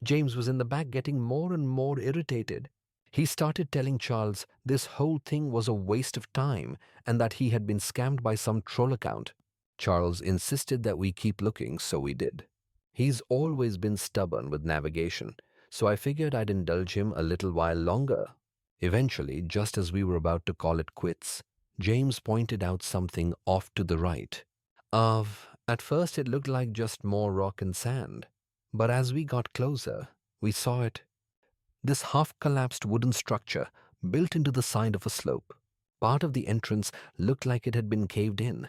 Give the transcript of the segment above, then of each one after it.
James was in the back getting more and more irritated. He started telling Charles this whole thing was a waste of time and that he had been scammed by some troll account. Charles insisted that we keep looking, so we did. He's always been stubborn with navigation, so I figured I'd indulge him a little while longer. Eventually, just as we were about to call it quits, James pointed out something off to the right. At first it looked like just more rock and sand, but as we got closer, we saw it. This half-collapsed wooden structure built into the side of a slope. Part of the entrance looked like it had been caved in,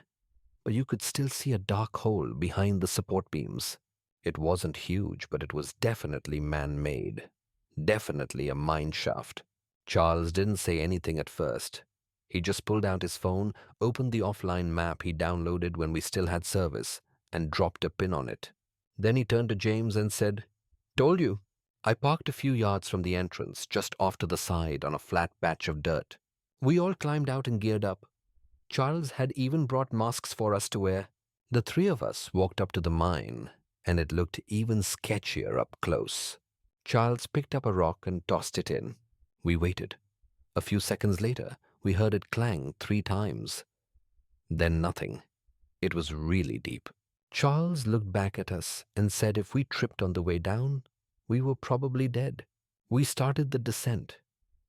but you could still see a dark hole behind the support beams. It wasn't huge, but it was definitely man-made. Definitely a mine shaft. Charles didn't say anything at first. He just pulled out his phone, opened the offline map he downloaded when we still had service, and dropped a pin on it. Then he turned to James and said, "Told you." I parked a few yards from the entrance, just off to the side on a flat patch of dirt. We all climbed out and geared up. Charles had even brought masks for us to wear. The three of us walked up to the mine, and it looked even sketchier up close. Charles picked up a rock and tossed it in. We waited. A few seconds later, we heard it clang 3 times. Then nothing. It was really deep. Charles looked back at us and said if we tripped on the way down, we were probably dead. We started the descent.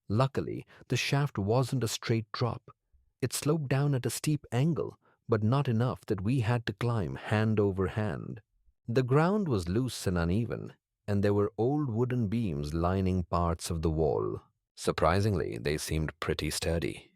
Luckily, the shaft wasn't a straight drop. It sloped down at a steep angle, but not enough that we had to climb hand over hand. The ground was loose and uneven, and there were old wooden beams lining parts of the wall. Surprisingly, they seemed pretty sturdy.